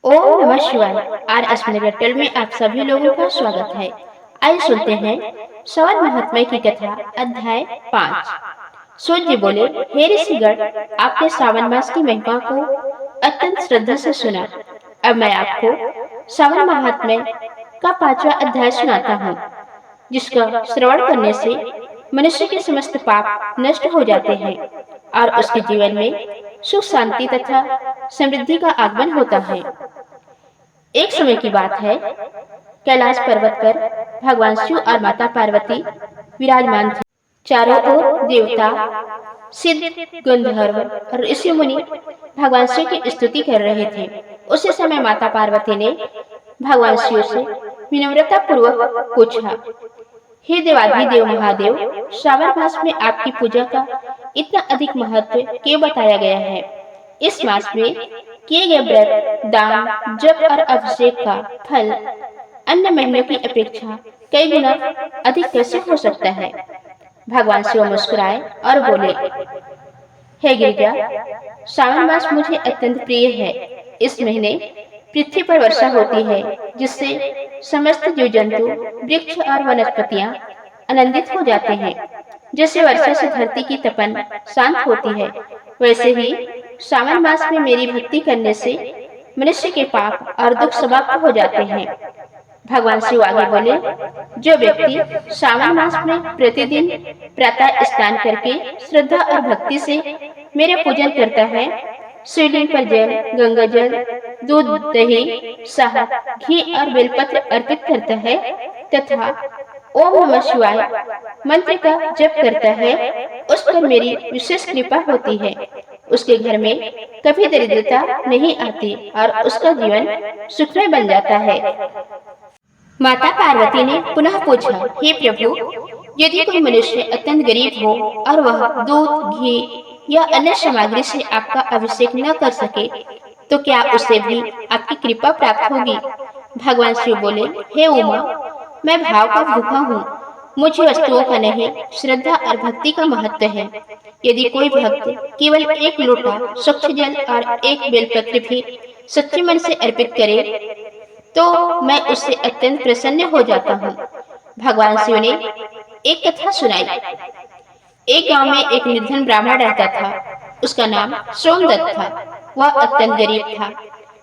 ओम नमः शिवाय। आज स्मृति में आप सभी लोगों का स्वागत है। आइए सुनते हैं श्रवण महात्म्य की कथा। अध्याय 5। सूर्य बोले, हे ऋषिगण, आपने श्रावण मास की महिमा को अत्यंत श्रद्धा से सुना। अब मैं आपको श्रावण महात्म्य का 5वां अध्याय सुनाता हूँ, जिसका श्रवण करने से मनुष्य के समस्त पाप नष्ट हो जाते हैं और उसके जीवन में सुख शांति तथा समृद्धि का आगमन होता है। एक समय की बात है, कैलाश पर्वत पर भगवान शिव और माता पार्वती विराजमान थे। चारों ओर देवता, सिद्ध, गंधर्व और ऋषि मुनि भगवान शिव की स्तुति कर रहे थे। उसी समय माता पार्वती ने भगवान शिव से विनम्रता पूर्वक पूछा, हे देवाधिदेव महादेव, श्रावण मास में आपकी पूजा का इतना अधिक महत्व क्यों बताया गया है? इस मास में किए गए व्रत, दान, जप और अभिषेक का फल अन्य महीनों की अपेक्षा कई गुना अधिक कैसे हो सकता है? भगवान शिव मुस्कुराए और बोले, हे गिरिजा, श्रावण मास मुझे अत्यंत प्रिय है। इस महीने पृथ्वी पर वर्षा होती है, जिससे समस्त जीव जंतु, वृक्ष और वनस्पतियां आनंदित हो जाते हैं। जैसे वर्षा से धरती की तपन शांत होती है, वैसे ही श्रावण मास में मेरी भक्ति करने से मनुष्य के पाप और दुख समाप्त हो जाते हैं। भगवान शिव आगे बोले, जो व्यक्ति श्रावण मास में प्रतिदिन प्रातः स्नान करके श्रद्धा और भक्ति से मेरे पूजन करता है, शिवलिंग पर जल, गंगा जल, दूध, दही, शहद, घी और बेलपत्र अर्पित करता है तथा ओम नमः शिवाय मंत्र का जप करता है, उस पर मेरी विशेष कृपा होती है। उसके घर में कभी दरिद्रता नहीं आती और उसका जीवन सुखमय बन जाता है। माता पार्वती ने पुनः पूछा, हे प्रभु, यदि कोई मनुष्य अत्यंत गरीब हो और वह दूध, घी या अन्य सामग्री से आपका अभिषेक न कर सके, तो क्या उसे भी आपकी कृपा प्राप्त होगी? भगवान शिव बोले, हे उमा, मैं भाव का भूखा हूँ। मुझे वस्तुओं का नहीं, श्रद्धा और भक्ति का महत्व है। यदि कोई भक्त केवल एक लोटा स्वच्छ जल और एक बेलपत्र भी सच्चे मन से अर्पित करे, तो मैं उससे अत्यंत प्रसन्न हो जाता हूँ। भगवान शिव ने एक कथा सुनाई। एक गांव में एक निर्धन ब्राह्मण रहता था। उसका नाम सोमदत्त था। वह अत्यंत गरीब था,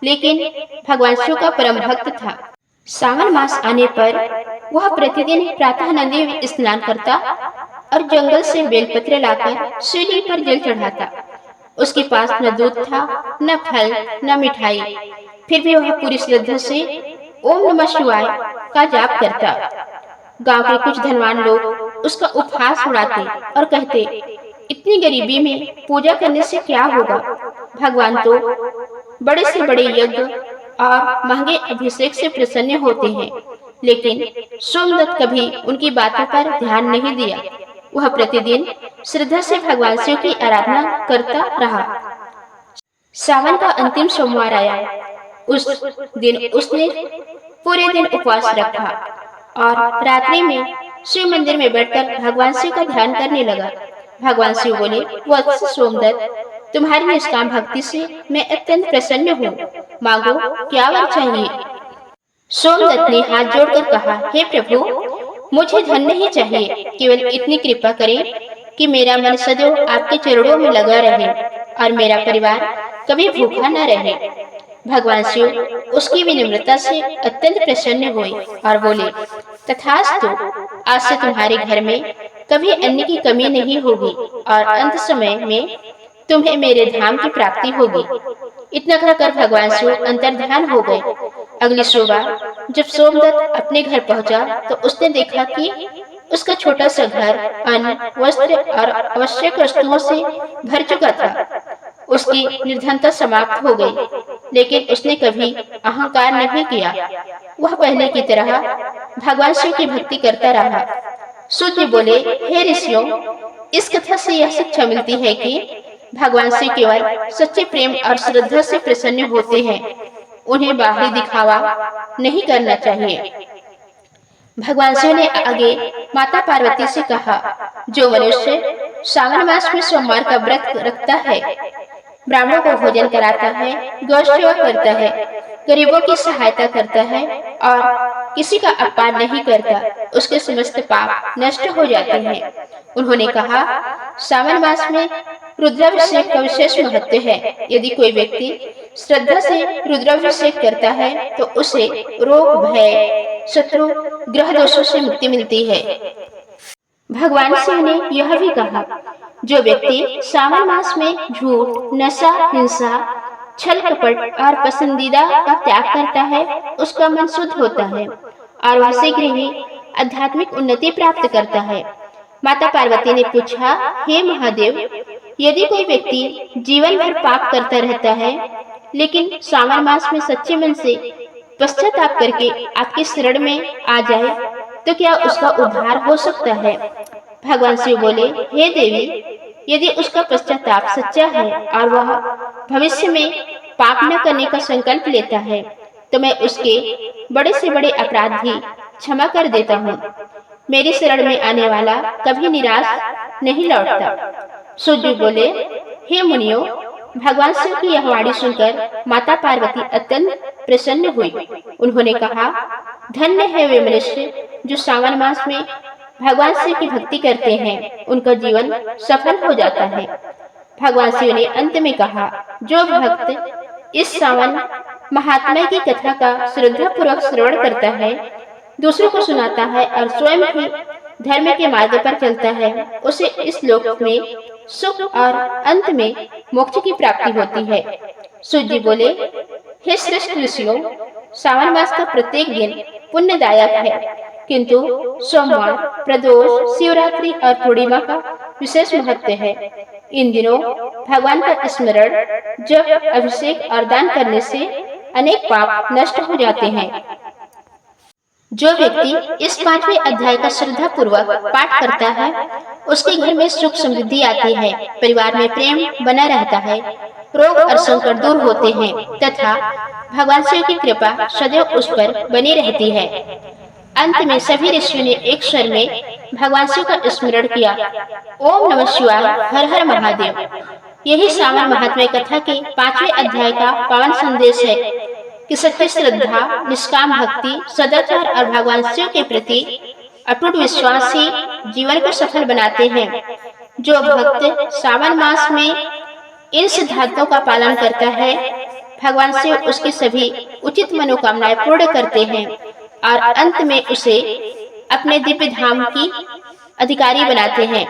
लेकिन भगवान शिव का परम भक्त था। श्रावण मास आने पर वह प्रतिदिन प्रातः नदी में स्नान करता और जंगल से बेलपत्र लाकर शिवलिंग पर जल चढ़ाता। उसके पास न दूध था, न फल, न मिठाई, फिर भी वह पूरी श्रद्धा से ओम नमः शिवाय का जाप करता। गांव के कुछ धनवान लोग उसका उपहास उड़ाते और कहते, इतनी गरीबी में पूजा करने से क्या होगा? भगवान तो बड़े से बड़े यज्ञ और महंगे अभिषेक से प्रसन्न होते हैं। लेकिन सोमदत्त कभी उनकी बातों पर ध्यान नहीं दिया। वह प्रतिदिन श्रद्धा से भगवान शिव की आराधना करता रहा। श्रावण का अंतिम सोमवार आया। उस दिन उसने पूरे दिन उपवास रखा और रात्रि में शिव मंदिर में बैठकर भगवान शिव का ध्यान करने लगा। भगवान शिव बोले, वत्स सोमदत्त, तुम्हारी निष्काम भक्ति से मैं अत्यंत प्रसन्न हूँ। मांगो, क्या वर चाहिए? सोमदत्त ने हाथ जोड़कर कहा, हे प्रभु, मुझे धन नहीं चाहिए, केवल इतनी कृपा करें कि मेरा मन सदैव आपके चरणों में लगा रहे और मेरा परिवार कभी भूखा न रहे। भगवान शिव उसकी विनम्रता से अत्यंत प्रसन्न हुए और बोले, तथास्तु, आज से तुम्हारे घर में कभी अन्न की कमी नहीं होगी और अंत समय में तुम्हें मेरे धाम की प्राप्ति होगी। इतना कहकर भगवान शिव अंतर्ध्यान हो गए। अगली सुबह जब सोमदत्त अपने घर पहुंचा, तो उसने देखा कि उसका छोटा सा घर अन्न, वस्त्र और आवश्यक वस्तुओं से भर चुका था। उसकी निर्धनता समाप्त हो गई, लेकिन उसने कभी अहंकार नहीं किया। वह पहले की तरह भगवान शिव की भक्ति करता रहा। सूर्य बोले, हे ऋषियों, इस कथा से यह शिक्षा मिलती है कि भगवान शिव केवल सच्चे प्रेम और श्रद्धा से प्रसन्न होते हैं। उन्हें बाहरी दिखावा नहीं करना चाहिए। भगवान शिव ने आगे माता पार्वती से कहा, जो मनुष्य श्रावण मास में सोमवार का व्रत रखता है, ब्राह्मणों को भोजन कराता है, गौ सेवा करता है, गरीबों की सहायता करता है और किसी का अपमान नहीं करता, उसके समस्त पाप नष्ट हो जाते हैं। उन्होंने कहा, सावन मास में रुद्राभिषेक का विशेष महत्व है। यदि कोई व्यक्ति श्रद्धा से रुद्राभिषेक करता है तो उसे रोग, भय, शत्रु, ग्रह दोषों से मुक्ति मिलती है। भगवान शिव ने यह भी कहा, जो व्यक्ति सावन मास में झूठ, नशा, हिंसा, छल कपट और पसंदीदा का त्याग करता है, उसका मन शुद्ध होता है और वह शीघ्र ही आध्यात्मिक उन्नति प्राप्त करता है। माता पार्वती ने पूछा, हे महादेव, यदि कोई व्यक्ति जीवन भर पाप करता रहता है लेकिन सावन मास में सच्चे मन से पश्चाताप करके आपकी शरण में आ जाए तो क्या उसका उद्धार हो सकता है? भगवान शिव बोले, हे देवी, यदि उसका पश्चाताप सच्चा है और वह भविष्य में पाप न करने का संकल्प लेता है तो मैं उसके बड़े से बड़े अपराध भी क्षमा कर देता हूँ। मेरी शरण में आने वाला कभी निराश नहीं लौटता। शिवजी बोले, हे मुनियों, भगवान शिव की यह वाणी सुनकर माता पार्वती अत्यंत प्रसन्न हुई। उन्होंने कहा, धन्य है वे मनुष्य जो सावन मास में भगवान शिव की भक्ति करते हैं, उनका जीवन सफल हो जाता है। भगवान शिव ने अंत में कहा, जो भक्त इस सावन महात्मा की कथा का श्रद्धा पूर्वक श्रवण करता है, दूसरों को सुनाता है और स्वयं भी धर्म के मार्ग पर चलता है, उसे इस लोक में सुख और अंत में मोक्ष की प्राप्ति होती है। सूत जी बोले, हे श्रेष्ठ ऋषियों, सावन मास का प्रत्येक दिन पुण्यदायक है, किंतु सोमवार, प्रदोष, शिवरात्रि और पूर्णिमा का विशेष महत्व है। इन दिनों भगवान का स्मरण, जप, अभिषेक और दान करने से अनेक पाप नष्ट हो जाते हैं। जो व्यक्ति इस 5वें अध्याय का श्रद्धा पूर्वक पाठ करता है, उसके घर में सुख समृद्धि आती है, परिवार में प्रेम बना रहता है, रोग और संकट दूर होते हैं तथा भगवान शिव की कृपा सदैव उस पर बनी रहती है। अंत में सभी ऋषियों ने एक स्वर में भगवान शिव का स्मरण किया, ओम नमः शिवाय, हर हर महादेव। यही सावन महात्म्य कथा के 5वें अध्याय का पावन संदेश है कि सच्ची श्रद्धा, निष्काम भक्ति, सदाचार और भगवान शिव के प्रति अटूट विश्वास ही जीवन को सफल बनाते हैं। जो भक्त सावन मास में इन सिद्धांतों का पालन करता है, भगवान शिव उसकी सभी उचित मनोकामनाएं पूर्ण करते हैं और अंत में उसे अपने दिव्य धाम की अधिकारी बनाते हैं।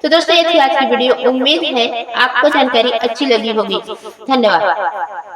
तो दोस्तों, ये थी आज की वीडियो। उम्मीद है आपको जानकारी अच्छी लगी होगी। धन्यवाद।